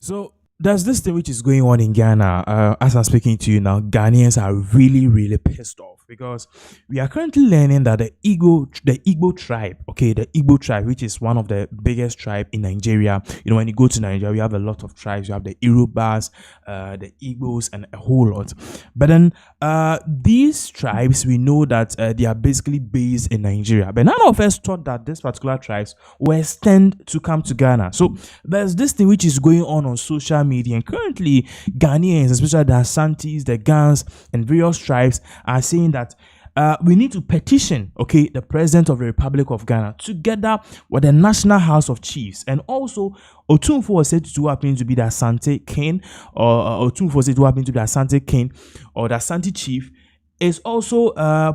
So there's this thing which is going on in Ghana. As I'm speaking to you now, Ghanaians are really, really pissed off because we are currently learning that the Igbo tribe, the Igbo tribe, which is one of the biggest tribe in Nigeria. You know, when you go to Nigeria, we have a lot of tribes. You have the Yorubas, the Igbos, and a whole lot. But then these tribes, we know that they are basically based in Nigeria. But none of us thought that these particular tribes were destined to come to Ghana. So there's this thing which is going on social media, and currently Ghanaians, especially the Ashantis, the Gans, and various tribes, are saying that we need to petition, the President of the Republic of Ghana, together with the National House of Chiefs, and also Otumfour was said to happen to be the Ashanti king, or Otumfour was said to happen to be the Ashanti king or the Ashanti chief, is also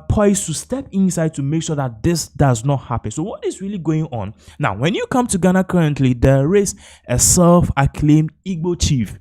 poised to step inside to make sure that this does not happen. So what is really going on now? When you come to Ghana currently, there is a self-acclaimed Igbo chief,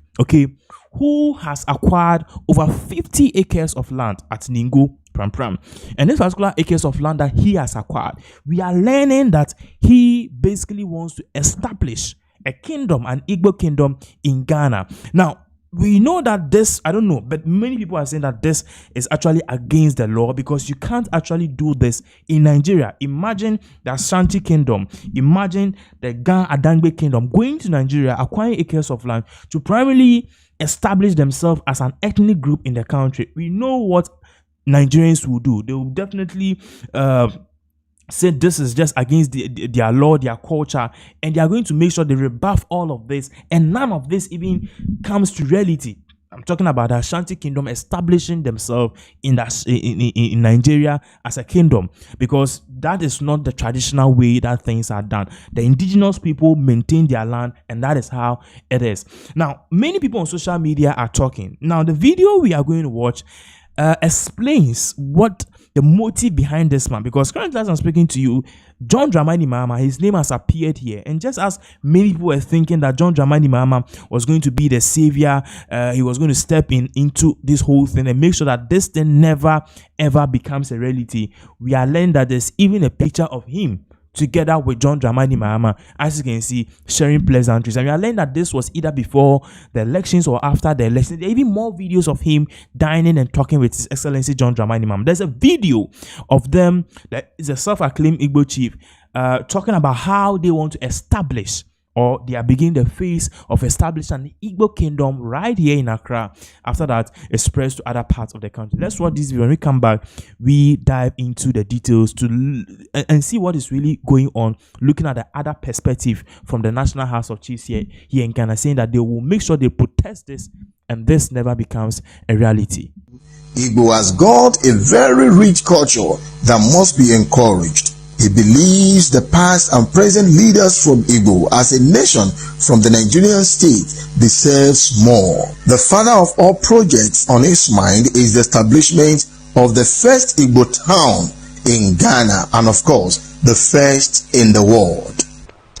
who has acquired over 50 acres of land at Ningo Pram. And this particular acres of land that he has acquired, we are learning that he basically wants to establish a kingdom, an Igbo kingdom in Ghana. Now, we know that this, I don't know, but many people are saying that this is actually against the law because you can't actually do this in Nigeria. Imagine the Ashanti kingdom, imagine the Gan Adangbe kingdom going to Nigeria, acquiring acres of land to primarily establish themselves as an ethnic group in the country. We know what Nigerians will do. They will definitely say this is just against their law, their culture, and they are going to make sure they rebuff all of this, and none of this even comes to reality. I'm talking about the Ashanti kingdom establishing themselves in Nigeria as a kingdom, because that is not the traditional way that things are done. The indigenous people maintain their land, and that is how it is. Now, many people on social media are talking. Now, the video we are going to watch explains what the motive behind this man, because currently as I'm speaking to you, John Dramani Mahama, his name has appeared here, and just as many people were thinking that John Dramani Mahama was going to be the savior, he was going to step into this whole thing and make sure that this thing never ever becomes a reality, we are learning that there's even a picture of him together with John Dramani Mahama, as you can see, sharing pleasantries. And we are learning that this was either before the elections or after the elections. There are even more videos of him dining and talking with His Excellency John Dramani Mahama. There's a video of them that is a self-acclaimed Igbo chief talking about how they want to establish, or they are beginning the phase of establishing an Igbo kingdom right here in Accra. After that, it spreads to other parts of the country. Let's watch this video. When we come back, we dive into the details and see what is really going on, looking at the other perspective from the National House of Chiefs here in Ghana, saying that they will make sure they protest this and this never becomes a reality. Igbo has got a very rich culture that must be encouraged. He believes the past and present leaders from Igbo as a nation from the Nigerian state deserves more. The father of all projects on his mind is the establishment of the first Igbo town in Ghana, and of course, the first in the world.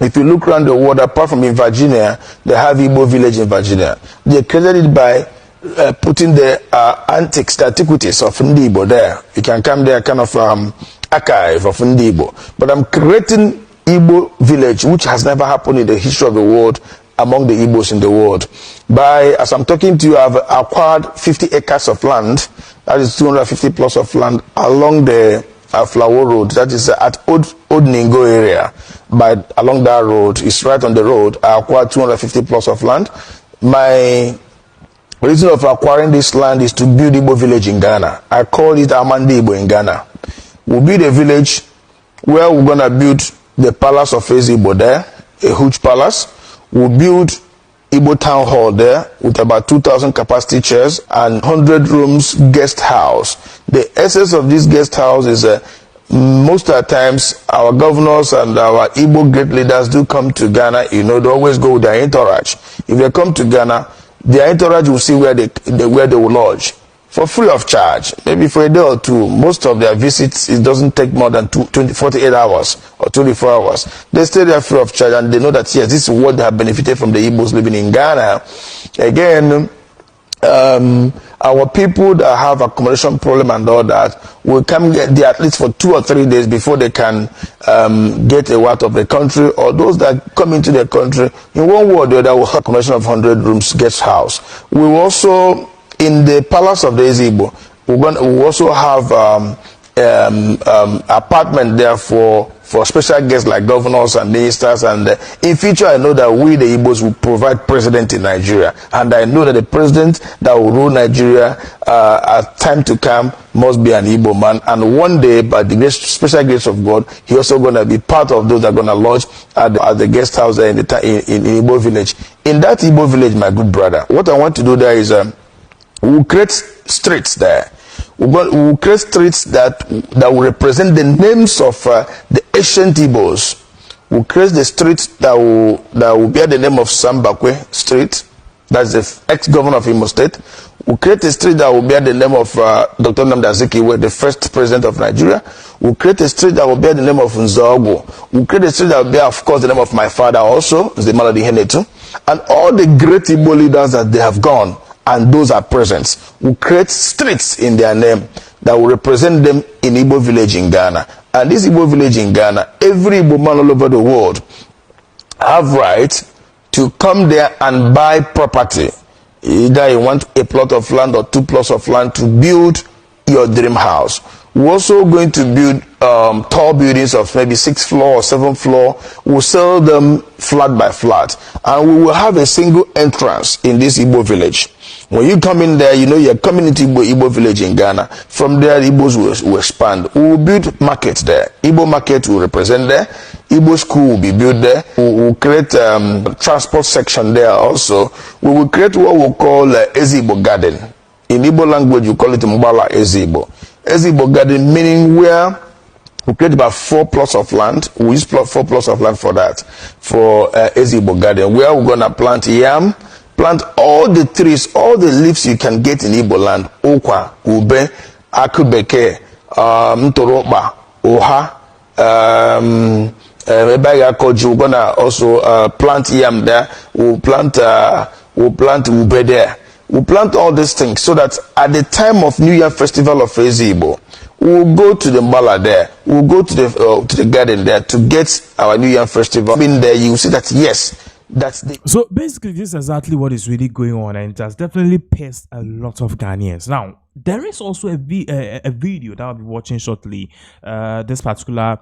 If you look around the world, apart from in Virginia, they have Igbo village in Virginia. They created it by putting the antiques, the antiquities of Igbo there. You can come there, kind of archive of Igbo. But I'm creating Igbo village, which has never happened in the history of the world among the Igbos in the world. As I'm talking to you, I've acquired 50 acres of land, that is 250 plus of land along the Flower Road, that is at Old Ningo area. Along that road, it's right on the road. I acquired 250 plus of land. My reason of acquiring this land is to build Igbo village in Ghana. I call it Amandi Igbo in Ghana. We'll build a village where we're going to build the palace of Igbo there, a huge palace. We'll build Igbo town hall there with about 2,000 capacity chairs and 100 rooms guest house. The essence of this guest house is most of the times our governors and our Igbo great leaders do come to Ghana. They always go with their entourage. If they come to Ghana, their entourage will see where they will lodge for free of charge, maybe for a day or two. Most of their visits, it doesn't take more than 48 hours or 24 hours. They stay there free of charge, and they know that, yes, this is what they have benefited from the Igbos living in Ghana. Again, our people that have accommodation problem and all that will come get there at least for 2 or 3 days before they can get a out of the country, or those that come into the country in one way or the other will have accommodation of 100 rooms guest house. We will also, in the palace of the Igbo, we will also have apartment there for special guests like governors and ministers, and in future I know that we the Igbos will provide president in Nigeria, and I know that the president that will rule Nigeria at time to come must be an Igbo man, and one day by the special grace of God he also going to be part of those that are going to lodge at the guest house there in Igbo village. In that Igbo village, my good brother, what I want to do there is we'll create streets there. We'll create streets that will represent the names of the ancient Igbos. We'll create the streets that will bear the name of Sambakwe Street. That's the ex-governor of Imo State. We'll create a street that will bear the name of Dr. Nnamdi Azikiwe, the first president of Nigeria. We'll create a street that will bear the name of Nzogo. We'll create a street that will bear, of course, the name of my father also, Zemaladi Henetu. And all the great Igbo leaders that they have gone, and those are present, will create streets in their name that will represent them in Igbo village in Ghana. And this Igbo village in Ghana, every Igbo man all over the world have right to come there and buy property. Either you want a plot of land or 2 plots of land to build your dream house. We're also going to build tall buildings of maybe 6th floor or 7th floor. We'll sell them flat by flat, and we will have a single entrance in this Igbo village. When you come in there, you know you're coming into Igbo village in Ghana. From there, Igbos will expand. We will build markets there. Igbo market will represent there. Igbo school will be built there. We will create transport section there also. We will create what we call Ezigbo garden. In Igbo language, you call it Mbala Ezigbo. Ezigbo garden meaning where we create about 4 plots of land. We use 4 plots of land for that, for Ezigbo garden, where we're gonna plant yam, plant all the trees, all the leaves you can get in Igbo land. Okwa, ube, akubeke, mtoroba, oha, we're gonna also plant yam there. We'll plant ube there. We'll plant all these things so that at the time of New Year Festival of Ezigbo, we'll go to the Mbala there. We'll go to the garden there to get our New Year Festival. In there, you see that yes, that's the. So basically, this is exactly what is really going on, and it has definitely pissed a lot of Ghanaians. Now, there is also a video that I'll be watching shortly. This particular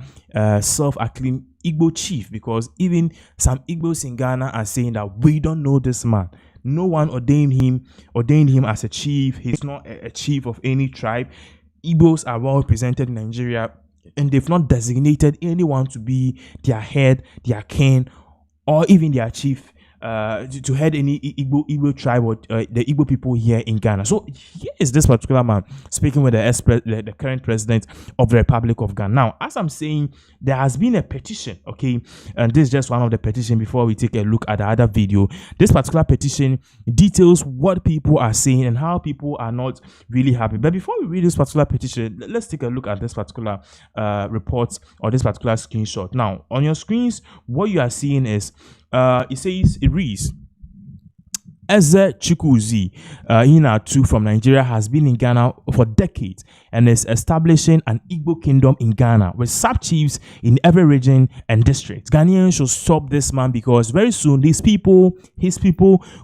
self-acclaimed Igbo chief, because even some Igbos in Ghana are saying that we don't know this man. No one ordained him as a chief. He's not a chief of any tribe. Igbos are well represented in Nigeria, and they've not designated anyone to be their head, their king, or even their chief to head any Igbo tribe or the Igbo people here in Ghana. So here is this particular man speaking with the current president of the Republic of Ghana. Now, as I'm saying, there has been a petition, okay, and this is just one of the petitions before we take a look at the other video. This particular petition details what people are saying and how people are not really happy. But before we read this particular petition, let's take a look at this particular report or this particular screenshot. Now, on your screens, what you are seeing is it reads, Eze Chukwuzi Inatu from Nigeria has been in Ghana for decades and is establishing an Igbo kingdom in Ghana with sub-chiefs in every region and district. Ghanaians should stop this man because very soon his people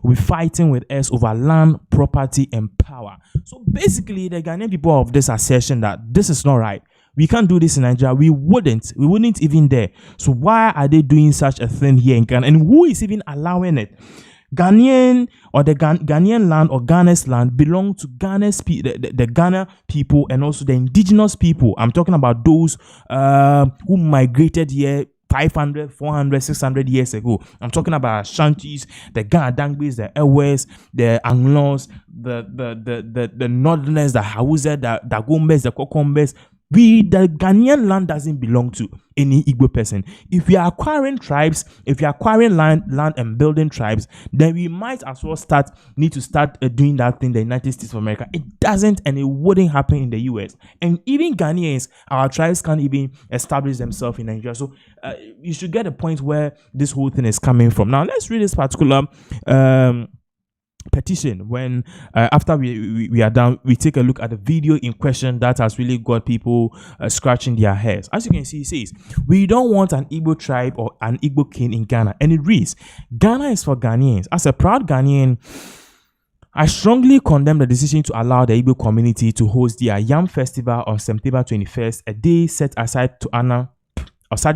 will be fighting with us over land, property, and power. So basically, the Ghanaian people of this assertion that this is not right. We can't do this in Nigeria. We wouldn't even dare. So why are they doing such a thing here in Ghana? And who is even allowing it? Ghanaian or the Ghanaian land or Ghana's land belong to Ghana's the Ghana people and also the indigenous people. I'm talking about those who migrated here 500, 400, 600 years ago. I'm talking about Ashantis, the Ganadangis, the Ewes, the Anglos, the Northerners, the Hausa, the Dagombes, the Kokombes. The Ghanaian land doesn't belong to any Igbo person. If we are acquiring tribes, if we are acquiring land and building tribes, then we might as well need to start doing that thing in the United States of America. It doesn't, and it wouldn't happen in the US. And even Ghanaians, our tribes can't even establish themselves in Nigeria. So you should get a point where this whole thing is coming from. Now let's read this particular petition when after we are done, we take a look at the video in question that has really got people scratching their heads. As you can see, it says, we don't want an Igbo tribe or an Igbo king in Ghana, and it reads, Ghana is for Ghanaians. As a proud Ghanaian, I strongly condemn the decision to allow the Igbo community to host their Yam Festival on September 21st, a day set aside to honor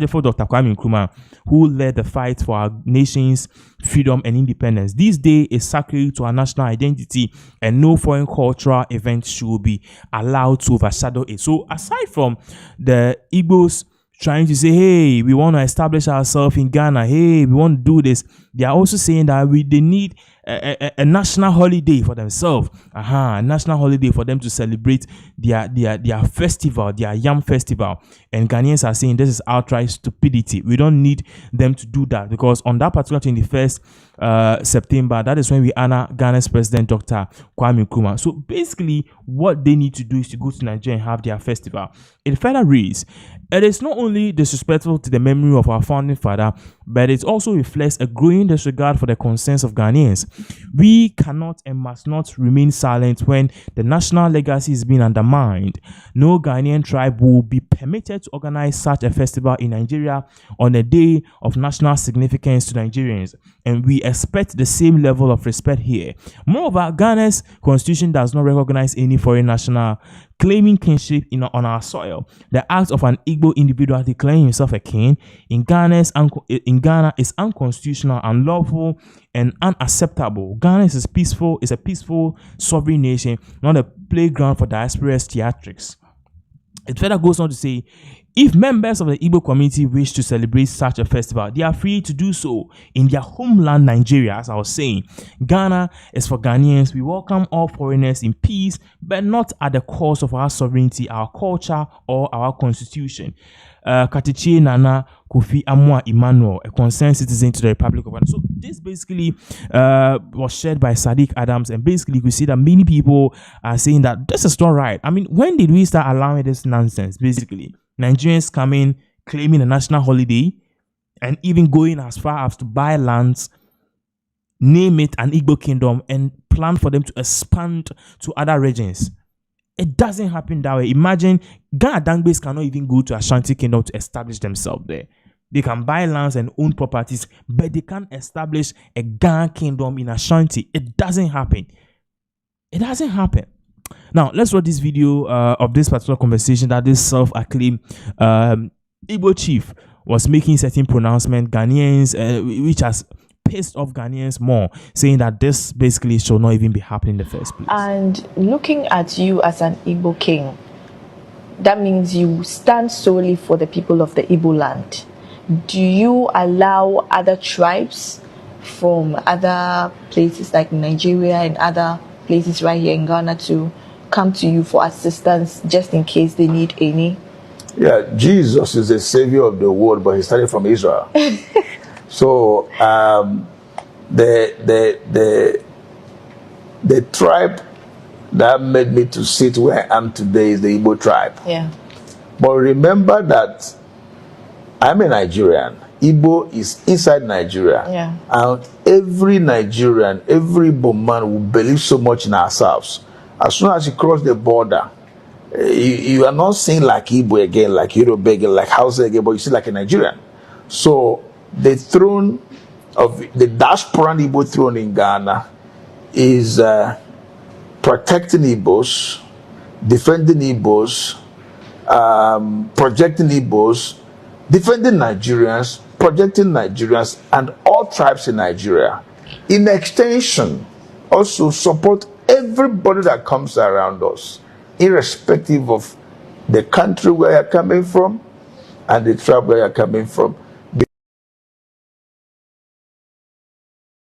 for Dr. Kwame Nkrumah, who led the fight for our nation's freedom and independence. This day is sacred to our national identity, and no foreign cultural event should be allowed to overshadow it. So aside from the Igbos trying to say, hey, we want to establish ourselves in Ghana, hey, we want to do this, they are also saying that they need a national holiday for themselves, a national holiday for them to celebrate their festival, their Yam Festival. And Ghanaians are saying this is outright stupidity. We don't need them to do that, because on that particular 21st September, that is when we honor Ghana's president, Dr. Kwame Nkrumah. So basically, what they need to do is to go to Nigeria and have their festival. It further reads, it is not only disrespectful to the memory of our founding father, but it also reflects a growing disregard for the concerns of Ghanaians. We cannot and must not remain silent when the national legacy is being undermined. No Ghanaian tribe will be permitted to organize such a festival in Nigeria on a day of national significance to Nigerians, and we expect the same level of respect here. Moreover, Ghana's constitution does not recognize any foreign national claiming kinship on our soil. The act of an Igbo individual declaring himself a king in Ghana is unconstitutional, unlawful, and unacceptable. Ghana is a peaceful, sovereign nation, not a playground for diaspora's theatrics. It further goes on to say, if members of the Igbo community wish to celebrate such a festival, they are free to do so in their homeland, Nigeria. As I was saying, Ghana is for Ghanaians. We welcome all foreigners in peace, but not at the cost of our sovereignty, our culture, or our constitution. Katichi Nana Kofi Amwa Emmanuel, a concerned citizen to the Republic of Ghana. So this basically was shared by Sadiq Adams, and basically we see that many people are saying that this is not right. I mean, when did we start allowing this nonsense? Basically, Nigerians coming, claiming a national holiday, and even going as far as to buy lands, name it an Igbo kingdom, and plan for them to expand to other regions. It doesn't happen that way. Imagine Ghana Dangbes cannot even go to Ashanti kingdom to establish themselves there. They can buy lands and own properties, but they can't establish a Ghana kingdom in Ashanti. It doesn't happen. It doesn't happen. Now, let's watch this video of this particular conversation that this self-acclaimed Igbo chief was making certain pronouncements, Ghanaians, which has pissed off Ghanaians more, saying that this basically should not even be happening in the first place. And looking at you as an Igbo king, that means you stand solely for the people of the Igbo land. Do you allow other tribes from other places like Nigeria and other places right here in Ghana to come to you for assistance just in case they need any? Yeah, Jesus is the savior of the world, but he started from Israel. So the tribe that made me to sit where I am today is the Igbo tribe. Yeah. But remember that I'm a Nigerian. Igbo is inside Nigeria. Yeah. And every Nigerian, every Igbo man will believe so much in ourselves. As soon as you cross the border, you are not seeing like Igbo again, like Yoruba again, like Hausa again, but you see like a Nigerian. So the throne of the diasporan Igbo throne in Ghana is protecting Igbos, defending Igbos, projecting Igbos, defending Nigerians, projecting Nigerians, and all tribes in Nigeria. In extension, also support everybody that comes around us, irrespective of the country where you're coming from and the tribe where you're coming from.